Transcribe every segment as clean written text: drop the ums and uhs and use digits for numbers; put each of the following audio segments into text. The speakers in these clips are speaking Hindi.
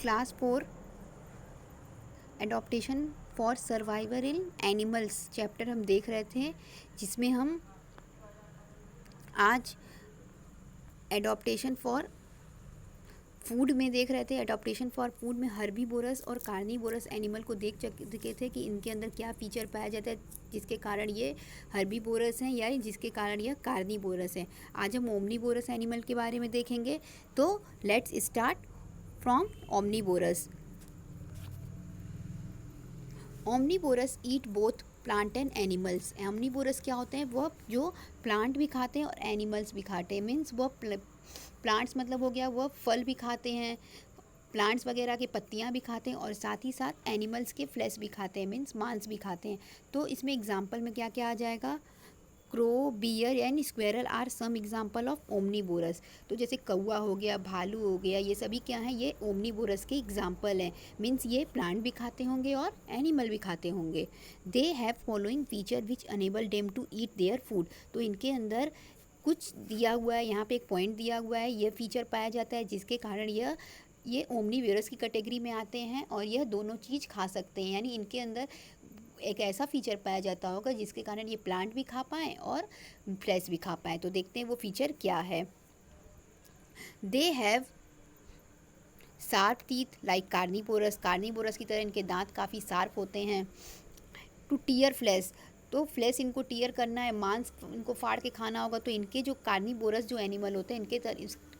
Class 4 adaptation for survival in animals chapter हम देख रहे थे, जिसमें हम आज एडॉप्टेशन फॉर फूड में देख रहे थे। एडॉप्टेशन फॉर फूड में हर्बीवोरस और कार्निवोरस एनिमल को देख चुके थे कि इनके अंदर क्या फीचर पाया जाता है जिसके कारण ये हर्बीवोरस हैं या जिसके कारण यह कार्निवोरस हैं। आज हम ओमनीवोरस एनिमल के बारे में देखेंगे। तो let's start from omnivorous. Omnivorous eat both plant and animals. Omnivorous क्या होते हैं? वह जो प्लांट भी खाते हैं और एनिमल्स भी खाते हैं। मीन्स वह प्लांट्स मतलब हो गया, वह फल भी खाते हैं, प्लांट्स वगैरह की पत्तियां भी खाते हैं और साथ ही साथ एनिमल्स के फ्लैश भी खाते हैं, मीन्स मांस भी खाते हैं। तो इसमें एग्जाम्पल में क्या क्या आ जाएगा? Crow, bear and squirrel are some example of omnivorous. तो जैसे कौवा हो गया, भालू हो गया, ये सभी क्या हैं? ये ओमनीवोरस के एग्जाम्पल हैं। मीन्स ये प्लांट भी खाते होंगे और एनिमल भी खाते होंगे। They have following feature which enable them to eat their food. तो इनके अंदर कुछ दिया हुआ है, यहाँ पे एक पॉइंट दिया हुआ है, ये फीचर पाया जाता है जिसके कारण ये ओमनीवोरस की कैटेगरी में आते हैं और यह दोनों चीज़ खा सकते हैं। यानी इनके अंदर एक ऐसा फीचर पाया जाता होगा जिसके कारण ये प्लांट भी खा पाएँ और फ्लैश भी खा पाएँ। तो देखते हैं वो फीचर क्या है। They have sharp teeth like carnivorous. Carnivorous की तरह इनके दांत काफ़ी शार्प होते हैं। टू टीयर फ्लैश, तो फ्लैश इनको टीयर करना है, मांस इनको फाड़ के खाना होगा। तो इनके जो कार्निवोरस जो एनिमल होते हैं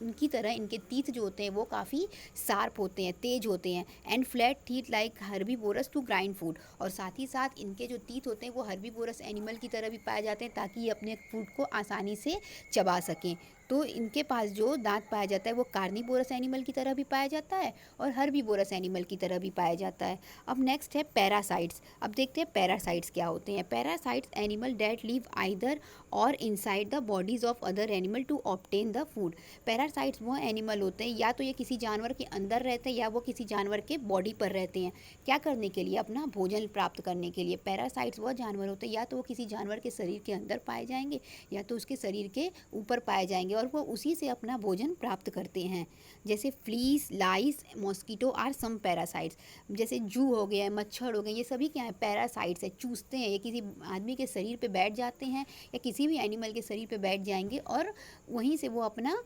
इनकी तरह इनके टीथ जो होते हैं वो काफ़ी शार्प होते हैं, तेज होते हैं। And flat teeth like herbivorous to grind food. और साथ ही साथ इनके जो टीथ होते हैं वो हर्बीवोरस एनिमल की तरह भी पाए जाते हैं ताकि ये अपने फूड को आसानी से चबा सकें। तो इनके पास जो दांत पाया जाता है वो कार्निवोरस एनिमल की तरह भी पाया जाता है और हर्बीवोरस एनिमल की तरह भी पाया जाता है। अब नेक्स्ट है पैरासाइट्स। अब देखते हैं पैरासाइट्स क्या होते हैं। Parasites animal that live either or inside the bodies of other animal to obtain the food. Parasites वो एनिमल होते हैं या तो ये किसी जानवर के अंदर रहते हैं या वो किसी जानवर के बॉडी पर रहते हैं। क्या करने के लिए? अपना भोजन प्राप्त करने के लिए। पैरासाइट्स वो जानवर होते हैं या तो वो किसी जानवर के शरीर के अंदर पाए जाएंगे या तो उसके शरीर के ऊपर पाए जाएंगे और वो उसी से अपना भोजन प्राप्त करते हैं। जैसे fleas, lice, mosquito are some parasites. जैसे जू हो गया, मच्छर हो गए, ये सभी क्या है? पैरासाइट्स है। चूसते हैं, ये किसी आदमी के शरीर पे बैठ जाते हैं या किसी भी एनिमल के शरीर पे बैठ जाएंगे और वहीं से वो अपना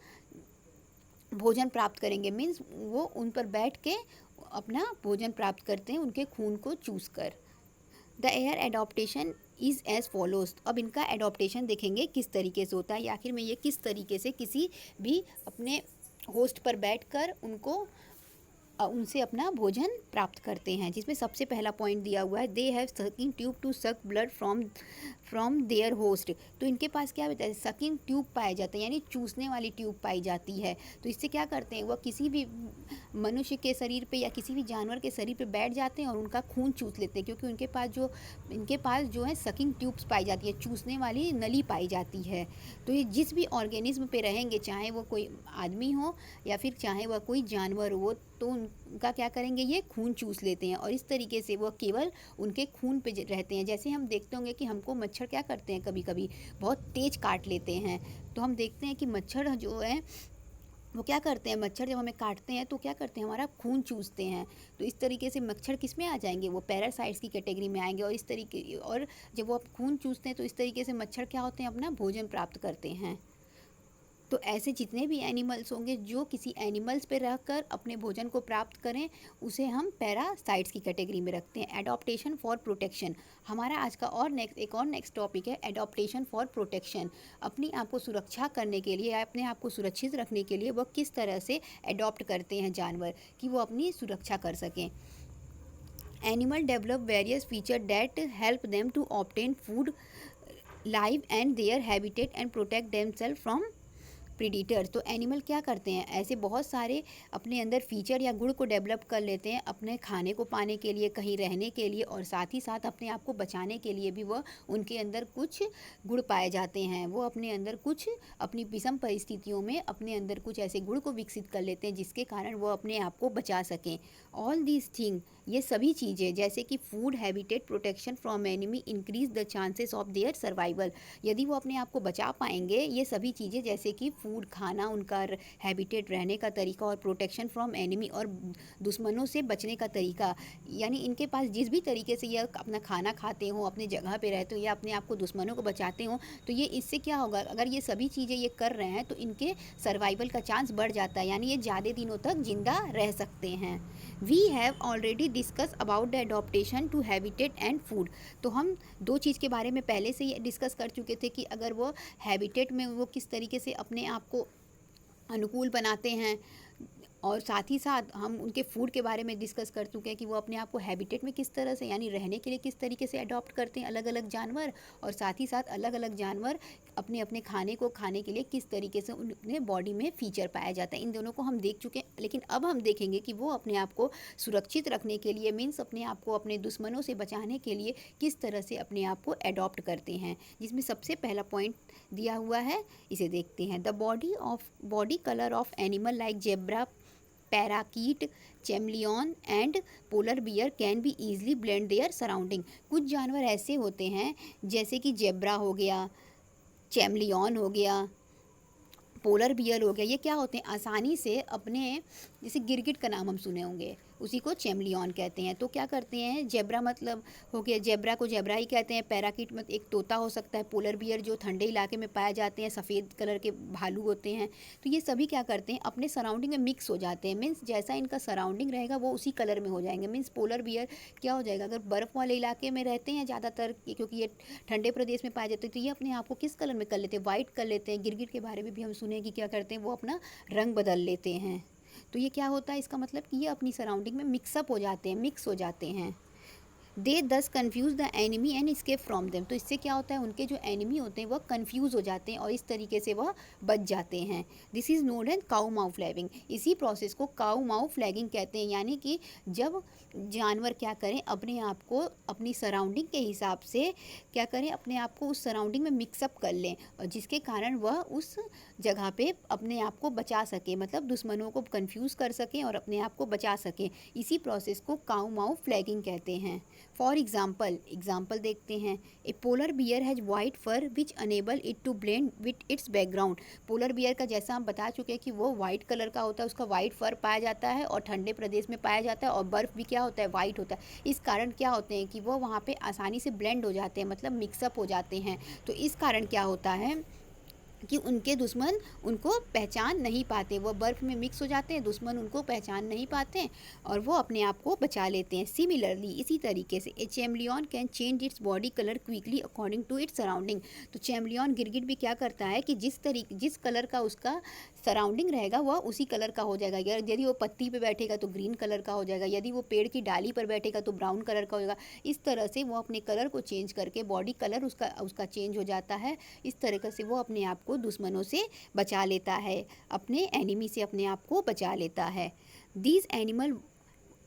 भोजन प्राप्त करेंगे। मीन्स वो उन पर बैठ के अपना भोजन प्राप्त करते हैं उनके खून को चूस कर। Their adaptation is as follows. अब इनका एडॉप्टेशन देखेंगे किस तरीके से होता है, या आखिर में ये किस तरीके से किसी भी अपने होस्ट पर बैठकर उनसे अपना भोजन प्राप्त करते हैं। जिसमें सबसे पहला पॉइंट दिया हुआ है, they have sucking tube to suck blood from their host. तो इनके पास क्या होता है? सकिंग ट्यूब पाए जाते हैं, यानी चूसने वाली ट्यूब पाई जाती है। तो इससे क्या करते हैं? वह किसी भी मनुष्य के शरीर पे या किसी भी जानवर के शरीर पे बैठ जाते हैं और उनका खून चूस लेते हैं, क्योंकि इनके पास जो है सकिंग ट्यूब्स पाई जाती है, चूसने वाली नली पाई जाती है। तो ये जिस भी ऑर्गेनिज्म पे रहेंगे, चाहे वो कोई आदमी हो या फिर चाहे वह कोई जानवर हो, तो उनका क्या करेंगे? ये खून चूस लेते हैं और इस तरीके से वह केवल उनके खून पे रहते हैं। जैसे हम देखते होंगे कि हमको मच्छर क्या करते हैं, कभी कभी बहुत तेज काट लेते हैं। तो हम देखते हैं कि मच्छर जो है वो क्या करते हैं? मच्छर जब हमें काटते हैं तो क्या करते हैं? हमारा खून चूसते हैं। तो इस तरीके से मच्छर किस में आ जाएंगे? वो पैरासाइट्स की कैटेगरी में आएंगे। और इस तरीके और जब वो खून चूसते हैं तो इस तरीके से मच्छर क्या होते हैं? अपना भोजन प्राप्त करते हैं। तो ऐसे जितने भी एनिमल्स होंगे जो किसी एनिमल्स पे रहकर अपने भोजन को प्राप्त करें, उसे हम पैरासाइट्स की कैटेगरी में रखते हैं। एडॉप्टेशन फॉर प्रोटेक्शन हमारा आज का एक और नेक्स्ट टॉपिक है, एडॉप्टेशन फॉर प्रोटेक्शन। अपनी आप को सुरक्षा करने के लिए या अपने आप को सुरक्षित रखने के लिए वह किस तरह से एडॉप्ट करते हैं जानवर कि वो अपनी सुरक्षा कर सकें। Animal develop various feature that help them to obtain food, live and their habitat and protect themself from predator. तो एनिमल क्या करते हैं? ऐसे बहुत सारे अपने अंदर फीचर या गुण को डेवलप कर लेते हैं अपने खाने को पाने के लिए, कहीं रहने के लिए और साथ ही साथ अपने आप को बचाने के लिए भी वह उनके अंदर कुछ गुण पाए जाते हैं। वो अपने अंदर कुछ अपनी विषम परिस्थितियों में अपने अंदर कुछ ऐसे गुण को विकसित कर लेते हैं जिसके कारण वो अपने आप को बचा सकें। ऑल दीज थिंग, ये सभी चीज़ें जैसे कि food, habitat, protection from enemy increase the chances of their survival. यदि वो अपने आप को बचा पाएंगे, ये सभी चीज़ें जैसे कि फूड, फूड खाना, उनका हैबिटेट रहने का तरीका और प्रोटेक्शन फ्रॉम एनिमी और दुश्मनों से बचने का तरीका। यानी इनके पास जिस भी तरीके से ये अपना खाना खाते हो, अपनी जगह पे रहते हो या अपने आप को दुश्मनों को बचाते हो, तो ये इससे क्या होगा, अगर ये सभी चीज़ें ये कर रहे हैं तो इनके सर्वाइवल का चांस बढ़ जाता है, यानी ये ज़्यादा दिनों तक जिंदा रह सकते हैं। We have already discuss about the adaptation to habitat and food. तो हम दो चीज़ के बारे में पहले से ही डिस्कस कर चुके थे कि अगर वो हैबिटेट में वो किस तरीके से अपने आप को अनुकूल बनाते हैं, और साथ ही साथ हम उनके फूड के बारे में डिस्कस कर चुके हैं कि वो अपने आप को हैबिटेट में किस तरह से, यानी रहने के लिए किस तरीके से अडॉप्ट करते हैं अलग अलग जानवर, और साथ ही साथ अलग अलग जानवर अपने अपने खाने को खाने के लिए किस तरीके से उनके बॉडी में फीचर पाया जाता है। इन दोनों को हम देख चुके हैं, लेकिन अब हम देखेंगे कि वो अपने आप को सुरक्षित रखने के लिए, मीन्स अपने आप को अपने दुश्मनों से बचाने के लिए किस तरह से अपने आप को अडॉप्ट करते हैं, जिसमें सबसे पहला पॉइंट दिया हुआ है, इसे देखते हैं। The body colour of animal like zebra, parakeet, chameleon and polar bear can be easily blend their surrounding. कुछ जानवर ऐसे होते हैं जैसे कि जेब्रा हो गया, चैमलियन हो गया, पोलर बियर हो गया, ये क्या होते हैं, आसानी से अपने, जैसे गिरगिट का नाम हम सुने होंगे, उसी को चैमलियन कहते हैं। तो क्या करते हैं, जेब्रा मतलब हो गया, जेब्रा को जेब्रा ही कहते हैं। पैराकीट मतलब एक तोता हो सकता है। पोलर बियर जो ठंडे इलाके में पाए जाते हैं, सफ़ेद कलर के भालू होते हैं। तो ये सभी क्या करते हैं, अपने सराउंडिंग में मिक्स हो जाते हैं, मीन्स जैसा इनका सराउंडिंग रहेगा वो उसी कलर में हो जाएंगे। मीन्स पोलर बियर क्या हो जाएगा, अगर बर्फ़ वाले इलाके में रहते हैं ज़्यादातर, क्योंकि ये ठंडे प्रदेश में पाए जाते हैं, तो ये अपने आप को किस कलर में कर लेते हैं, वाइट कर लेते हैं। गिरगिट के बारे में भी हम सुने कि क्या करते हैं, वो अपना रंग बदल लेते हैं। तो ये क्या होता है, इसका मतलब कि ये अपनी सराउंडिंग में मिक्सअप हो जाते हैं, मिक्स हो जाते हैं। दे दस confuse the enemy and escape from them. तो इससे क्या होता है, उनके जो एनिमी होते हैं वह कन्फ्यूज़ हो जाते हैं और इस तरीके से वह बच जाते हैं। This is known as camouflaging. इसी प्रोसेस को काउ माउ फ्लैगिंग कहते हैं, यानी कि जब जानवर क्या करें, अपने आप को अपनी सराउंडिंग के हिसाब से क्या करें, अपने आप को उस सराउंडिंग में मिक्सअप कर लें, और जिसके कारण वह उस जगह पे अपने आप को बचा सके, मतलब दुश्मनों को कन्फ्यूज़ कर सकें और अपने आप को बचा सकें। इसी प्रोसेस को काउ माउ फ्लैगिंग कहते हैं। फॉर एग्जाम्पल देखते हैं। A polar bear has white fur which enable it to blend with its background. Polar bear का जैसा हम बता चुके हैं कि वो वाइट कलर का होता है, उसका वाइट फर पाया जाता है और ठंडे प्रदेश में पाया जाता है, और बर्फ़ भी क्या होता है, वाइट होता है। इस कारण क्या होते हैं कि वो वहाँ पे आसानी से ब्लेंड हो जाते हैं, मतलब मिक्सअप हो जाते हैं। तो इस कारण क्या होता है कि उनके दुश्मन उनको पहचान नहीं पाते, वो बर्फ़ में मिक्स हो जाते हैं, दुश्मन उनको पहचान नहीं पाते और वो अपने आप को बचा लेते हैं। सिमिलरली, इसी तरीके से a chameleon can change its body colour quickly according to its surrounding. तो चैमलियन गिरगिट भी क्या करता है कि जिस कलर का उसका सराउंडिंग रहेगा वह उसी कलर का हो जाएगा। यदि वो पत्ती पे बैठेगा तो ग्रीन कलर का हो जाएगा, यदि वो पेड़ की डाली पर बैठेगा तो ब्राउन कलर का हो जाएगा। इस तरह से वो अपने कलर को चेंज करके बॉडी कलर उसका चेंज हो जाता है। इस तरीके से वो अपने आप को दुश्मनों से बचा लेता है, अपने एनिमी से अपने आप को बचा लेता है। These animal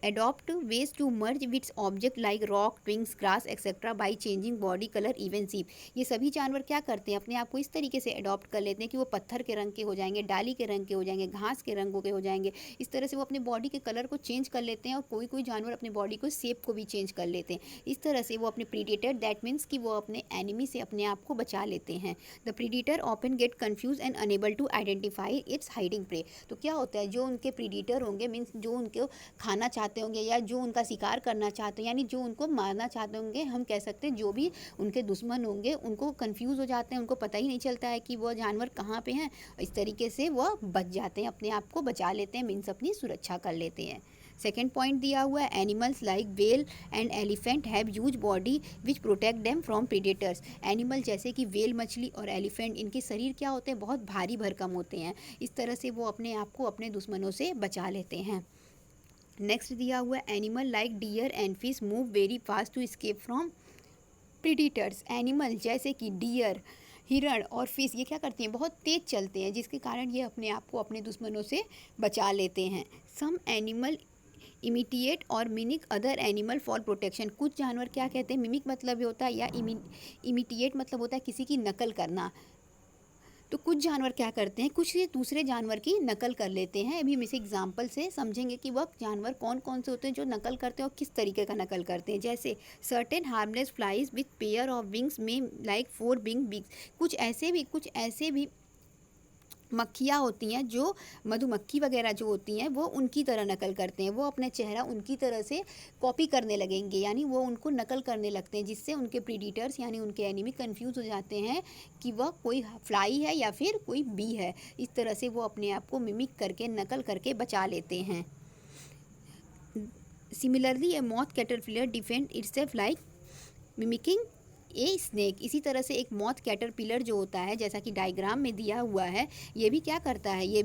adopt ways to merge with object like rock, twigs, grass etc. by changing body color even shape। ये सभी जानवर क्या करते हैं, अपने आप को इस तरीके से अडॉप्ट कर लेते हैं कि वो पत्थर के रंग के हो जाएंगे, डाली के रंग के हो जाएंगे, घास के रंगों के हो जाएंगे। इस तरह से वो अपने बॉडी के कलर को चेंज कर लेते हैं, और कोई कोई जानवर अपने बॉडी को शेप को भी चेंज कर लेते हैं। इस तरह से वो अपने प्रीडेटर, दैट मीन्स कि वो अपने एनिमी से अपने आप को बचा लेते हैं। The predator often get confuse and enable to identify its hiding prey. तो क्या होता है, जो उनके प्रीडेटर होंगे, मीन्स जो उनको खाना चाहते होंगे या जो उनका शिकार करना चाहते हैं, यानी जो उनको मारना चाहते होंगे, हम कह सकते हैं जो भी उनके दुश्मन होंगे, उनको कंफ्यूज हो जाते हैं, उनको पता ही नहीं चलता है कि वो जानवर कहाँ पे हैं। इस तरीके से वह बच जाते हैं, अपने आप को बचा लेते हैं, मीन्स अपनी सुरक्षा कर लेते हैं। सेकेंड पॉइंट दिया हुआ है, animals like whale and elephant have huge body which protect them from predators. Animal जैसे कि व्हेल मछली और एलिफेंट, इनके शरीर क्या होते हैं, बहुत भारी भरकम होते हैं। इस तरह से वो अपने आप को अपने दुश्मनों से बचा लेते हैं। नेक्स्ट दिया हुआ है, animal like deer and fish move very fast to escape from predators. Animal जैसे कि डियर, हिरण और फिश, ये क्या करती हैं, बहुत तेज़ चलते हैं, जिसके कारण ये अपने आप को अपने दुश्मनों से बचा लेते हैं। सम एनिमल इमिटिएट और mimic other animal for protection. कुछ जानवर क्या कहते हैं, मिमिक मतलब ये होता है, या इमिटिएट मतलब होता है किसी की नकल करना। तो कुछ जानवर क्या करते हैं, कुछ दूसरे जानवर की नकल कर लेते हैं। अभी हम इस एग्जाम्पल से समझेंगे कि वह जानवर कौन कौन से होते हैं जो नकल करते हैं और किस तरीके का नकल करते हैं। जैसे certain harmless flies with pair of wings में लाइक 4 विंग बिग्स। कुछ ऐसे भी मक्खियाँ होती हैं, जो मधुमक्खी वगैरह जो होती हैं, वो उनकी तरह नकल करते हैं, वो अपना चेहरा उनकी तरह से कॉपी करने लगेंगे, यानी वो उनको नकल करने लगते हैं, जिससे उनके प्रीडिटर्स यानी उनके एनिमी कंफ्यूज हो जाते हैं कि वह कोई फ्लाई है या फिर कोई बी है। इस तरह से वो अपने आप को मिमिक करके नकल करके बचा लेते हैं। Similarly A moth caterpillar defend itself like mimicking a snake. इसी तरह से एक मॉथ कैटरपिलर जो होता है, जैसा कि डायग्राम में दिया हुआ है, ये भी क्या करता है, ये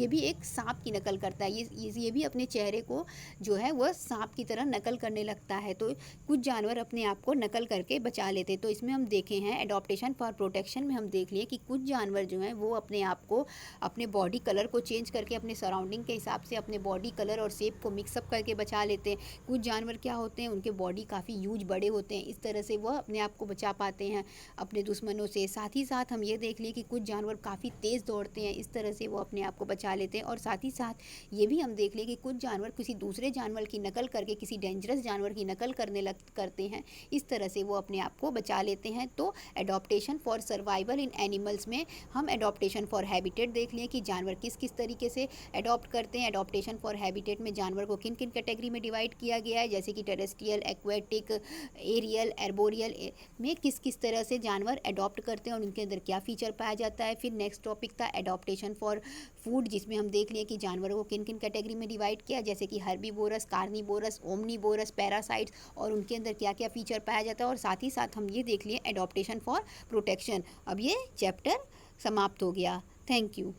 भी एक सांप की नकल करता है। ये भी अपने चेहरे को जो है वह सांप की तरह नकल करने लगता है। तो कुछ जानवर अपने आप को नकल करके बचा लेते हैं। तो इसमें हम देखे हैं एडॉप्टेशन फॉर प्रोटेक्शन में हम देख लिए कि कुछ जानवर जो हैं वो अपने आप को अपने बॉडी कलर को चेंज करके अपने सराउंडिंग के हिसाब से अपने बॉडी कलर और शेप को मिक्सअप करके बचा लेते हैं। कुछ जानवर क्या होते हैं, उनके बॉडी काफ़ी ह्यूज बड़े होते हैं, इस तरह से वह अपने आप को बचा पाते हैं अपने दुश्मनों से। साथ ही साथ हम ये देख लिए कि कुछ जानवर काफ़ी तेज़ दौड़ते हैं, इस तरह से वो अपने आप को बचा लेते हैं। और साथ ही साथ ये भी हम देख लिए कि कुछ जानवर किसी दूसरे जानवर की नकल करके किसी डेंजरस जानवर की नकल करते हैं, इस तरह से वो अपने आप को बचा लेते हैं। तो adaptation for survival in animals में हम एडॉप्टेशन फॉर हैबिटेट देख लिए कि जानवर किस किस तरीके से एडॉप्ट करते हैं। एडॉप्टेशन फॉर हैबिटेट में जानवर को किन किन कैटेगरी में डिवाइड किया गया है, जैसे कि टेरेस्ट्रियल, एक्वेटिक, एरियल, एर्बोरियल में किस किस तरह से जानवर अडॉप्ट करते हैं और उनके अंदर क्या फीचर पाया जाता है। फिर नेक्स्ट टॉपिक था एडॉप्टेशन फॉर फूड, जिसमें हम देख लिए कि जानवरों को किन किन कैटेगरी में डिवाइड किया, जैसे कि हर्बीवोरस, कार्निवोरस, ओमनीवोरस, पैरासाइट्स, और उनके अंदर क्या क्या फीचर पाया जाता है। और साथ ही साथ हम ये देख लिए एडॉप्टेशन फॉर प्रोटेक्शन। अब ये चैप्टर समाप्त हो गया। Thank you.